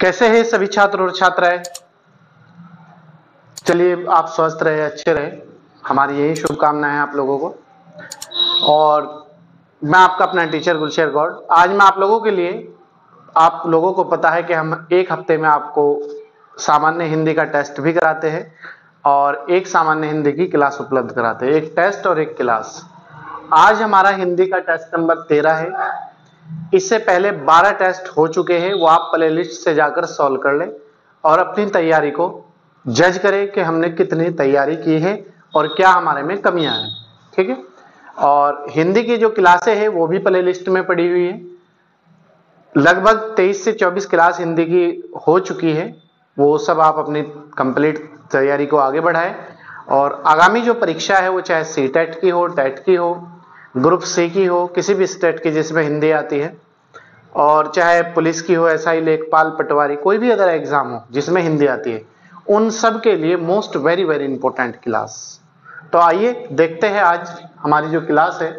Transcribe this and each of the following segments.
कैसे हैं सभी छात्र और छात्राएं? चलिए, आप स्वस्थ रहे, अच्छे रहे, हमारी यही शुभकामनाएं हैं आप लोगों को। और मैं आपका अपना टीचर गुलशेर गौड़। आज मैं आप लोगों के लिए, आप लोगों को पता है कि हम एक हफ्ते में आपको सामान्य हिंदी का टेस्ट भी कराते हैं और एक सामान्य हिंदी की क्लास उपलब्ध कराते हैं, एक टेस्ट और एक क्लास। आज हमारा हिंदी का टेस्ट नंबर 13 है। इससे पहले 12 टेस्ट हो चुके हैं, वो आप प्लेलिस्ट से जाकर सॉल्व कर लें और अपनी तैयारी को जज करें कि हमने कितनी तैयारी की है और क्या हमारे में कमियां हैं। ठीक है। और हिंदी की जो क्लासें हैं वो भी प्लेलिस्ट में पड़ी हुई है। लगभग 23 से 24 क्लास हिंदी की हो चुकी है। वो सब आप अपनी कंप्लीट तैयारी को आगे बढ़ाएं और आगामी जो परीक्षा है वो चाहे सीटेट की हो, टेट की हो, ग्रुप सी की हो, किसी भी स्टेट की जिसमें हिंदी आती है, और चाहे पुलिस की हो, एसआई, लेखपाल, पटवारी, कोई भी अगर एग्जाम हो जिसमें हिंदी आती है, उन सब के लिए most very very important class. तो आइए देखते हैं आज हमारी जो क्लास है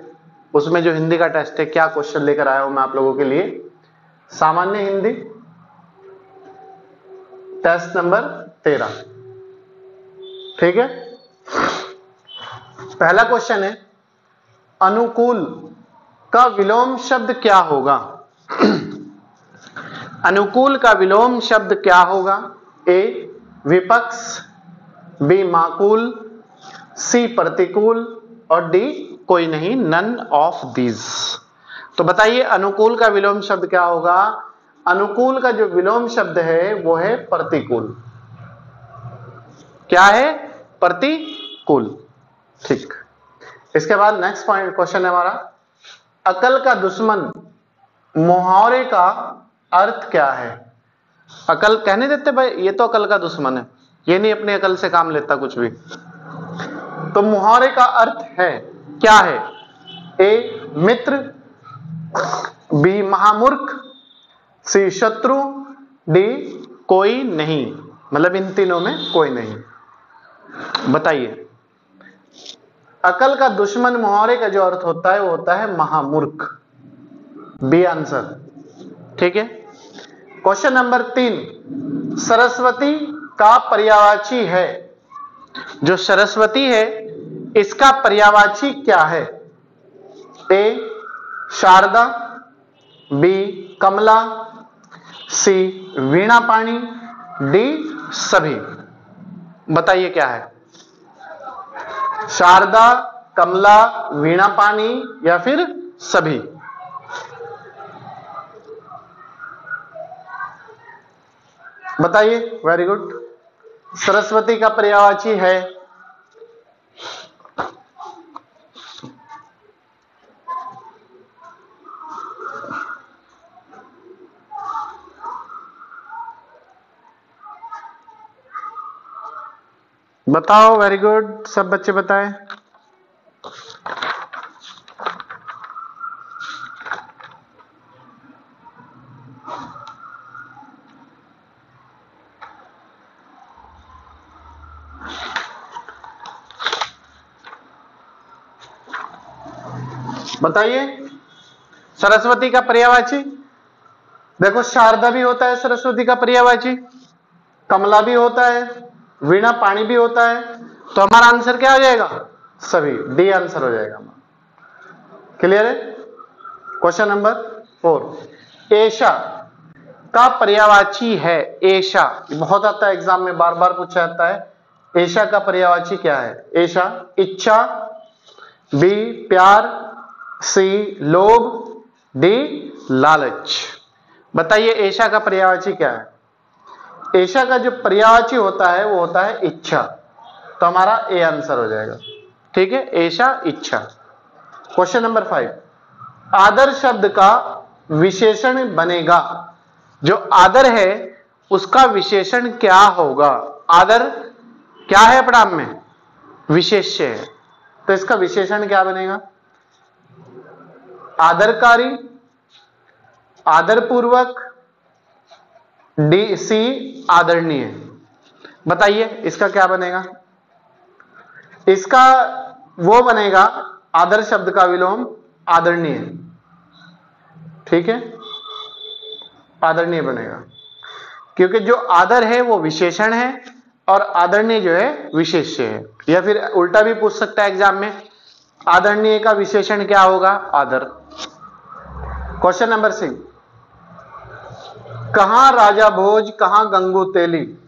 उसमें जो हिंदी का टेस्ट है क्या क्वेश्चन लेकर आया हूं मैं आप लोगों के लिए। सामान्य हिंदी टेस्ट नंबर 13। ठीक है। पहला क्वेश्चन है, अनुकूल का विलोम शब्द क्या होगा? अनुकूल का विलोम शब्द क्या होगा? ए विपक्ष, बी माकूल, सी प्रतिकूल और डी कोई नहीं, नन ऑफ दीज। तो बताइए अनुकूल का विलोम शब्द क्या होगा? अनुकूल का जो विलोम शब्द है वो है प्रतिकूल। क्या है? प्रतिकूल। ठीक। इसके बाद नेक्स्ट पॉइंट क्वेश्चन है हमारा, अकल का दुश्मन मुहावरे का अर्थ क्या है? अकल कहने देते भाई, ये तो अकल का दुश्मन है, ये नहीं अपनी अकल से काम लेता कुछ भी। तो मुहावरे का अर्थ है क्या है? ए मित्र, बी महामूर्ख, सी शत्रु, डी कोई नहीं। मतलब इन तीनों में कोई नहीं। बताइए, अकल का दुश्मन मुहावरे का जो अर्थ होता है वो होता है महामूर्ख। B answer. ठीक है। क्वेश्चन नंबर 3, सरस्वती का पर्यायवाची है। जो सरस्वती है इसका पर्यायवाची क्या है? ए शारदा, बी कमला, सी वीणा पाणी, डी सभी। बताइए क्या है? शारदा, कमला, वीणा पाणी या फिर सभी? बताइए। Very good. सरस्वती का पर्यायवाची है बताओ। वेरी गुड, सब बच्चे बताएं। बताइए सरस्वती का पर्यायवाची। देखो, शारदा भी होता है सरस्वती का पर्यायवाची, कमला भी होता है, वीणा पाणी भी होता है। तो हमारा आंसर क्या हो जाएगा? सभी। डी आंसर हो जाएगा। क्लियर है? क्वेश्चन नंबर 4, एशा का पर्यायवाची है। एशा बहुत आता है एग्जाम में, बार बार पूछा जाता है। एशा का पर्यायवाची क्या है? एशा इच्छा, बी प्यार, सी लोभ, डी लालच। बताइए एशा का पर्यायवाची क्या है? एशा का जो पर्यायवाची होता है वो होता है इच्छा। तो हमारा ए आंसर हो जाएगा। ठीक है, एशा इच्छा। क्वेश्चन नंबर 5, आदर शब्द का विशेषण बनेगा। जो आदर है उसका विशेषण क्या होगा? आदर क्या है अपराम में? विशेष्य है। तो इसका विशेषण क्या बनेगा? आदरकारी, आदरपूर्वक, डी सी आदरणीय। बताइए इसका क्या बनेगा? इसका वो बनेगा आदर शब्द का विलोम आदरणीय, ठीक है, आदरणीय बनेगा, क्योंकि जो आदर है वो विशेषण है और आदरणीय जो है विशेष्य है। या फिर उल्टा भी पूछ सकता है एग्जाम में, आदरणीय का विशेषण क्या होगा? आदर। क्वेश्चन नंबर 6, कहां राजा भोज कहां गंगू तेली,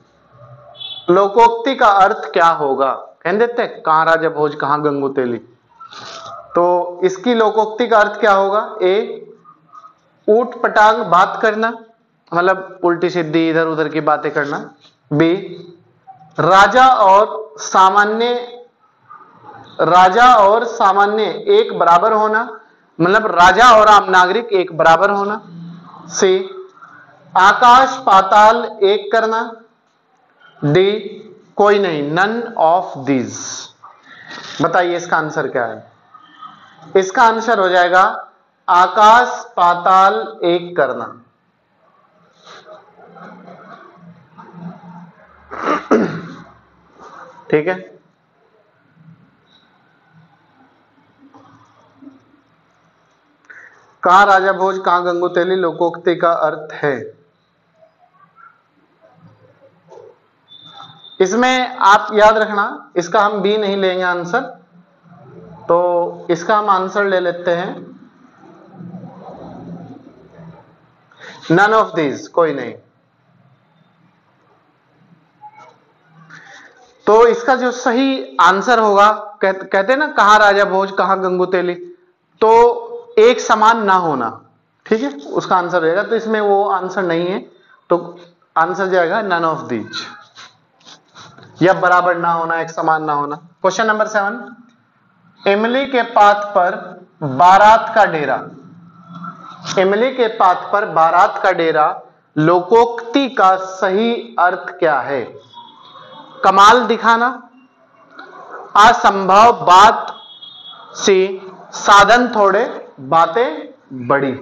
लोकोक्ति का अर्थ क्या होगा? कह देते हैं कहां राजा भोज कहां गंगू तेली, तो इसकी लोकोक्ति का अर्थ क्या होगा? ए, ऊट पटांग बात करना, मतलब उल्टी सीधी इधर उधर की बातें करना। बी, राजा और सामान्य एक बराबर होना, मतलब राजा और आम नागरिक एक बराबर होना। सी, आकाश पाताल एक करना। डी, कोई नहीं, नन ऑफ दीज। बताइए इसका आंसर क्या है? इसका आंसर हो जाएगा आकाश पाताल एक करना। ठीक है, कहां राजा भोज कहां गंगू तेली लोकोक्ति का अर्थ है। इसमें आप याद रखना, इसका हम बी नहीं लेंगे आंसर, तो इसका हम आंसर ले लेते हैं नन ऑफ दीज, कोई नहीं। तो इसका जो सही आंसर होगा, कहते हैं ना कहां राजा भोज कहां गंगू तेली, तो एक समान ना होना, ठीक है, उसका आंसर रहेगा। तो इसमें वो आंसर नहीं है, तो आंसर जाएगा नन ऑफ दीज, या बराबर ना होना, एक समान ना होना। क्वेश्चन नंबर 7, इमली के पात पर बारात का डेरा, इमली के पात पर बारात का डेरा लोकोक्ति का सही अर्थ क्या है? कमाल दिखाना, असंभव बात से साधन थोड़े बातें बड़ी।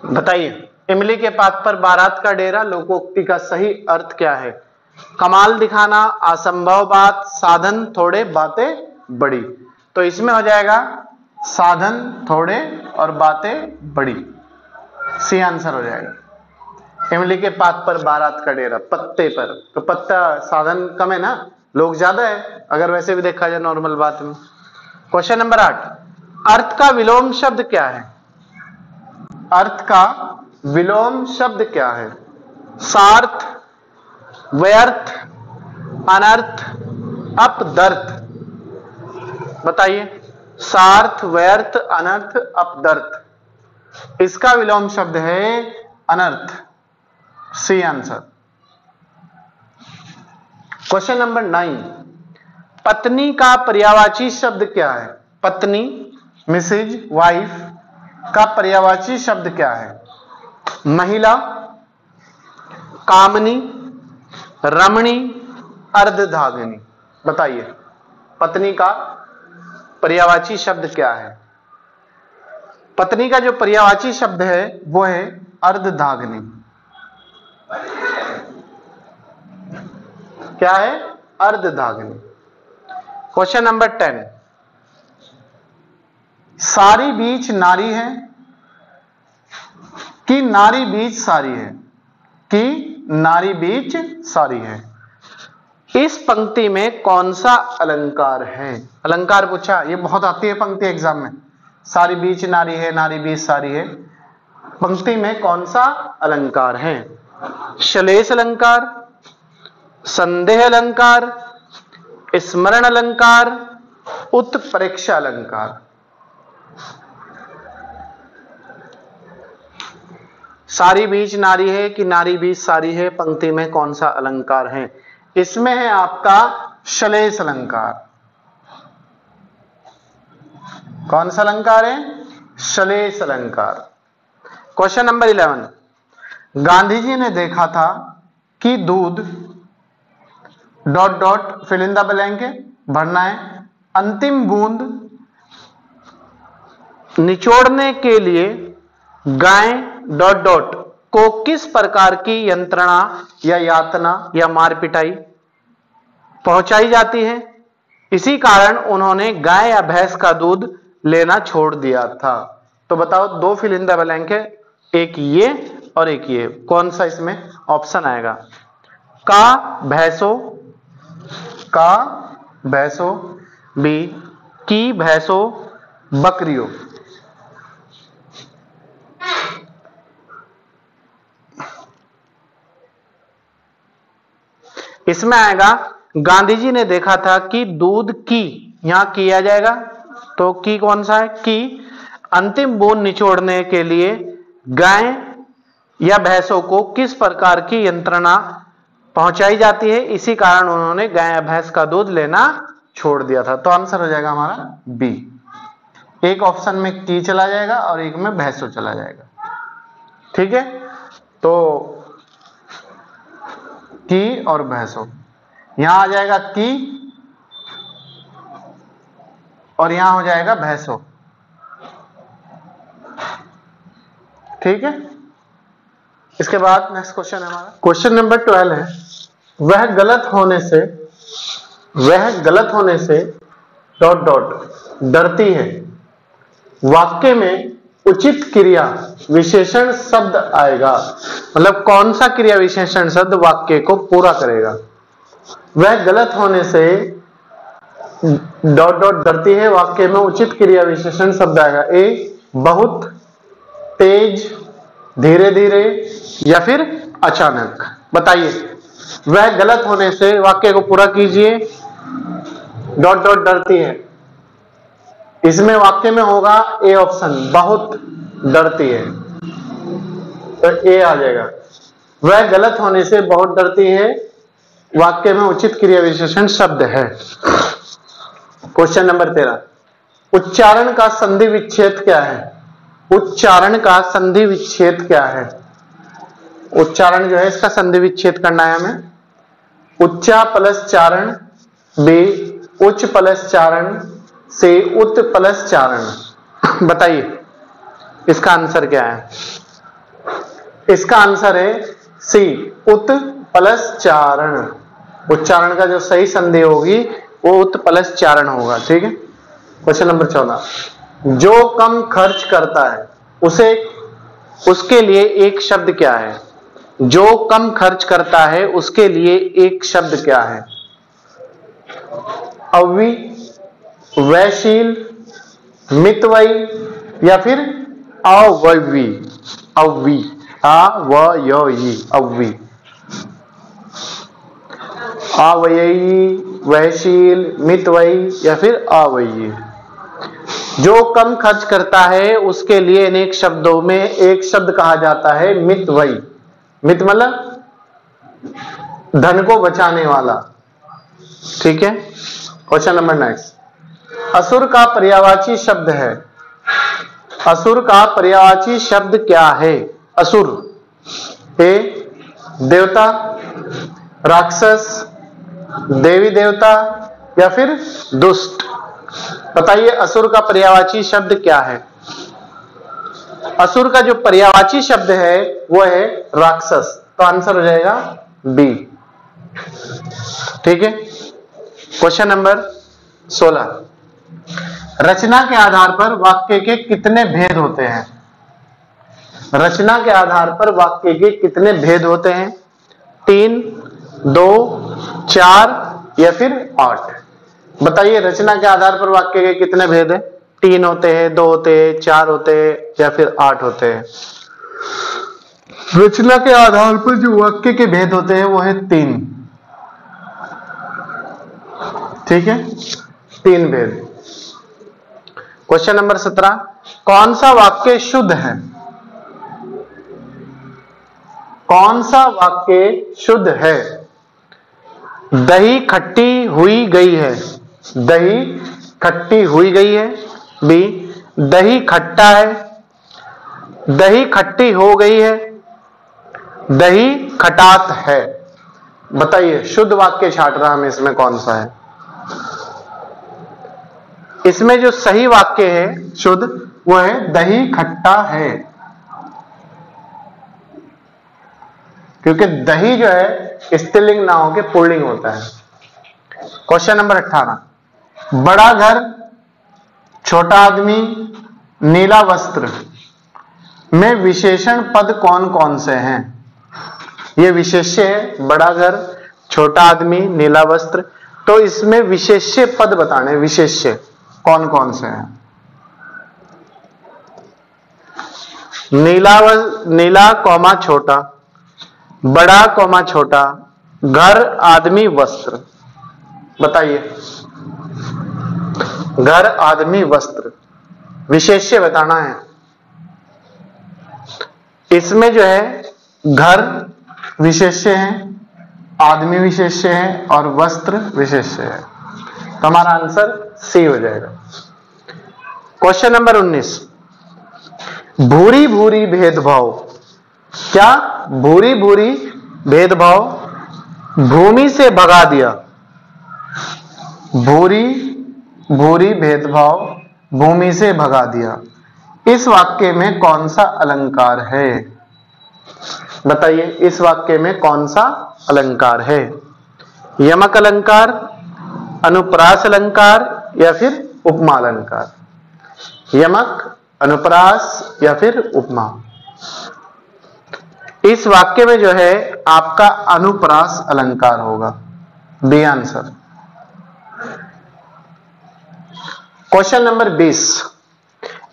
बताइए इमली के पात पर बारात का डेरा लोकोक्ति का सही अर्थ क्या है? कमाल दिखाना, असंभव बात, साधन थोड़े बातें बड़ी। तो इसमें हो जाएगा साधन थोड़े और बातें बड़ी, सी आंसर हो जाएगा। इमली के पात पर बारात का डेरा, पत्ते पर, तो पत्ता साधन कम है ना, लोग ज्यादा है अगर वैसे भी देखा जाए नॉर्मल बात में। क्वेश्चन नंबर 8, अर्थ का विलोम शब्द क्या है? अर्थ का विलोम शब्द क्या है? सार्थ, व्यर्थ, अनर्थ, अपदर्थ। बताइए, सार्थ, व्यर्थ, अनर्थ, अपदर्थ। इसका विलोम शब्द है अनर्थ, सी आंसर। क्वेश्चन नंबर 9, पत्नी का पर्यायवाची शब्द क्या है? पत्नी, मिसेज, वाइफ का पर्यायवाची शब्द क्या है? महिला, कामनी, रमणी, अर्धधागिनी। बताइए पत्नी का पर्यायवाची शब्द क्या है? पत्नी का जो पर्यायवाची शब्द है वो है अर्धधागिनी। क्या है? अर्धधागिनी। क्वेश्चन नंबर 10, सारी बीच नारी है कि नारी बीच सारी है? कि नारी बीच सारी है। इस पंक्ति में कौन सा अलंकार है? अलंकार पूछा, ये बहुत आती है पंक्ति एग्जाम में, सारी बीच नारी है, नारी बीच सारी है। पंक्ति में कौन सा अलंकार है? श्लेष अलंकार, संदेह अलंकार, स्मरण अलंकार, उत्प्रेक्षा अलंकार। सारी बीच नारी है कि नारी बीच सारी है, पंक्ति में कौन सा अलंकार है? इसमें है आपका श्लेष अलंकार। कौन सा अलंकार है? श्लेष अलंकार। क्वेश्चन नंबर 11, गांधी जी ने देखा था कि दूध dot dot fill in the blank भरना है, अंतिम बूंद निचोड़ने के लिए गाय डॉट डॉट को किस प्रकार की यंत्रणा या यातना या मार पिटाई पहुंचाई जाती है? इसी कारण उन्होंने गाय या भैंस का दूध लेना छोड़ दिया था। तो बताओ, दो फिल इन द ब्लैंक है, एक ये और एक ये, कौन सा इसमें ऑप्शन आएगा? का भैंसों, बी की भैंसों बकरियों। इसमें आएगा गांधी जी ने देखा था कि दूध की, यहां किया जाएगा तो की कौन सा है? की अंतिम बूंद निचोड़ने के लिए गाय या भैंसों को किस प्रकार की यंत्रणा पहुंचाई जाती है, इसी कारण उन्होंने गाय या भैंस का दूध लेना छोड़ दिया था। तो आंसर हो जाएगा हमारा बी। एक ऑप्शन में की चला जाएगा और एक में भैंसों चला जाएगा। ठीक है, तो की और भैंसों, यहां आ जाएगा की और यहां हो जाएगा भैंसों। ठीक है, इसके बाद नेक्स्ट क्वेश्चन है हमारा, क्वेश्चन नंबर 12 है, वह गलत होने से डॉट डॉट डरती है। वाक्य में उचित क्रिया विशेषण शब्द आएगा, मतलब कौन सा क्रिया विशेषण शब्द वाक्य को पूरा करेगा? वह गलत होने से डॉट डॉट डरती है, वाक्य में उचित क्रिया विशेषण शब्द आएगा। ए बहुत, तेज, धीरे धीरे या फिर अचानक। बताइए, वह गलत होने से, वाक्य को पूरा कीजिए, डॉट डॉट डरती है, इसमें वाक्य में होगा ए ऑप्शन, बहुत डरती है, तो ए आ जाएगा। वह गलत होने से बहुत डरती है, वाक्य में उचित क्रिया विशेषण शब्द है। क्वेश्चन नंबर 13, उच्चारण का संधि विच्छेद क्या है? उच्चारण का संधि विच्छेद क्या है? उच्चारण जो है इसका संधि विच्छेद करना है हमें। उच्चा प्लस चारण, बी उच्च प्लस चारण, से उत प्लस चारण। बताइए इसका आंसर क्या है? इसका आंसर है सी उत प्लस चारण। उच्चारण का जो सही संधि होगी वो उत प्लस चारण होगा। ठीक है, क्वेश्चन नंबर 14, जो कम खर्च करता है उसके लिए एक शब्द क्या है? जो कम खर्च करता है उसके लिए एक शब्द क्या है? अव्वी, वैशील, मितव्ययी या फिर अव्ययी? अव्वी, अव्ययी, अव्वी, अव्ययी, वैशील, मितव्ययी या फिर अव्ययी। जो कम खर्च करता है उसके लिए अनेक शब्दों में एक शब्द कहा जाता है मितव्ययी। मित मतलब धन को बचाने वाला। ठीक है, क्वेश्चन नंबर नेक्स्ट, असुर का पर्यायवाची शब्द है। असुर का पर्यायवाची शब्द क्या है? असुर, ए देवता, राक्षस, देवी देवता या फिर दुष्ट। बताइए असुर का पर्यायवाची शब्द क्या है? असुर का जो पर्यायवाची शब्द है वो है राक्षस, तो आंसर हो जाएगा बी। ठीक है, क्वेश्चन नंबर 16, रचना के आधार पर वाक्य के कितने भेद होते हैं? रचना के आधार पर वाक्य के कितने भेद होते हैं? 3, 2, 4 या फिर 8। बताइए रचना के आधार पर वाक्य के कितने भेद हैं? 3 होते हैं, 2 होते हैं, 4 होते हैं या फिर 8 होते हैं? रचना के आधार पर जो वाक्य के भेद होते हैं वो है 3। ठीक है, 3 भेद। क्वेश्चन नंबर 17, कौन सा वाक्य शुद्ध है? कौन सा वाक्य शुद्ध है? दही खट्टी हुई गई है। दही खट्टी हुई गई है। बी दही खट्टा है। दही खट्टी हो गई है। दही खटात है। बताइए शुद्ध वाक्य छाट रहा हमें, इसमें कौन सा है? इसमें जो सही वाक्य है शुद्ध वो है दही खट्टा है, क्योंकि दही जो है स्त्रीलिंग ना होकर पुल्लिंग होता है। क्वेश्चन नंबर 18, बड़ा घर, छोटा आदमी, नीला वस्त्र में विशेषण पद कौन कौन से हैं? ये विशेष्य है, बड़ा घर, छोटा आदमी, नीला वस्त्र। तो इसमें विशेष्य पद बताने, विशेष्य कौन कौन से हैं? नीला कौमा छोटा, बड़ा कौमा छोटा, घर, आदमी, वस्त्र। बताइए, घर, आदमी, वस्त्र, विशेष्य बताना है। इसमें जो है घर विशेष्य है, आदमी विशेष्य है और वस्त्र विशेष्य है। तो हमारा आंसर सी हो जाएगा। क्वेश्चन नंबर 19, भूरी भूरी भेदभाव। क्या? भूरी भूरी भेदभाव, भूमि से भगा दिया। भूरी भूरी भेदभाव, भूमि से भगा दिया। इस वाक्य में कौन सा अलंकार है? बताइए, इस वाक्य में कौन सा अलंकार है? यमक अलंकार, अनुप्रास अलंकार या फिर उपमा अलंकार? यमक, अनुप्रास या फिर उपमा? इस वाक्य में जो है आपका अनुप्रास अलंकार होगा, बी आंसर। क्वेश्चन नंबर 20,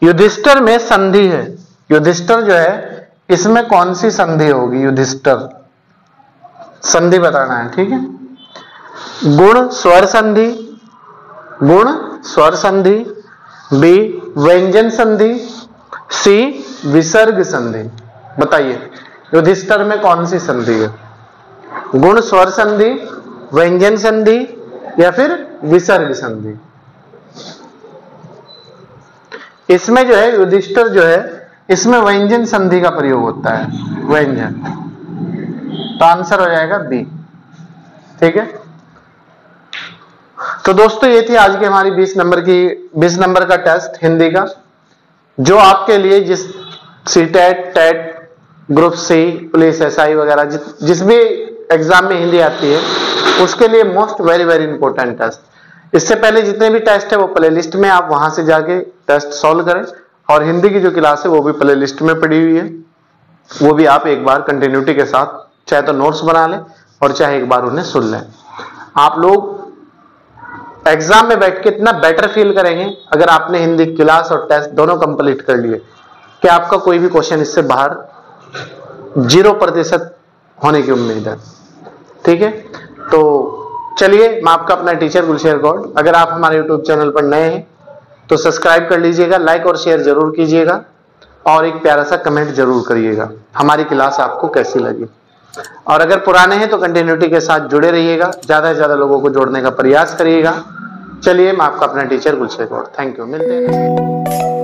युधिष्ठिर में संधि है। युधिष्ठिर जो है इसमें कौन सी संधि होगी? युधिष्ठिर, संधि बताना है, ठीक है। गुण स्वर संधि, गुण स्वर संधि, बी व्यंजन संधि, सी विसर्ग संधि। बताइए, युधिष्ठिर में कौन सी संधि है? गुण स्वर संधि, व्यंजन संधि या फिर विसर्ग संधि? इसमें जो है युधिष्ठिर जो है इसमें व्यंजन संधि का प्रयोग होता है, व्यंजन। तो आंसर हो जाएगा बी, ठीक है। तो दोस्तों ये थी आज की हमारी 20 नंबर का टेस्ट हिंदी का, जो आपके लिए जिस CTET, TET, group C, police, SI वगैरह जिस भी एग्जाम में हिंदी आती है उसके लिए most very very important test. इससे पहले जितने भी टेस्ट है वो प्लेलिस्ट में, आप वहां से जाके टेस्ट सॉल्व करें। और हिंदी की जो क्लास है वो भी प्लेलिस्ट में पड़ी हुई है, वो भी आप एक बार कंटिन्यूटी के साथ चाहे तो नोट्स बना लें और चाहे एक बार उन्हें सुन लें। आप लोग एग्जाम में बैठ के इतना बेटर फील करेंगे अगर आपने हिंदी क्लास और टेस्ट दोनों कंप्लीट कर लिए कि आपका कोई भी क्वेश्चन इससे बाहर 0% होने की उम्मीद है, ठीक है। तो चलिए, मैं आपका अपना टीचर गुलशेर गौड़। अगर आप हमारे यूट्यूब चैनल पर नए हैं तो सब्सक्राइब कर लीजिएगा, लाइक और शेयर जरूर कीजिएगा और एक प्यारा सा कमेंट जरूर करिएगा हमारी क्लास आपको कैसी लगी। और अगर पुराने हैं तो कंटिन्यूटी के साथ जुड़े रहिएगा, ज्यादा से ज्यादा लोगों को जोड़ने का प्रयास करिएगा। चलिए, मैं आपका अपना teacher Gulsher Gaur. Thank you, मिलते हैं।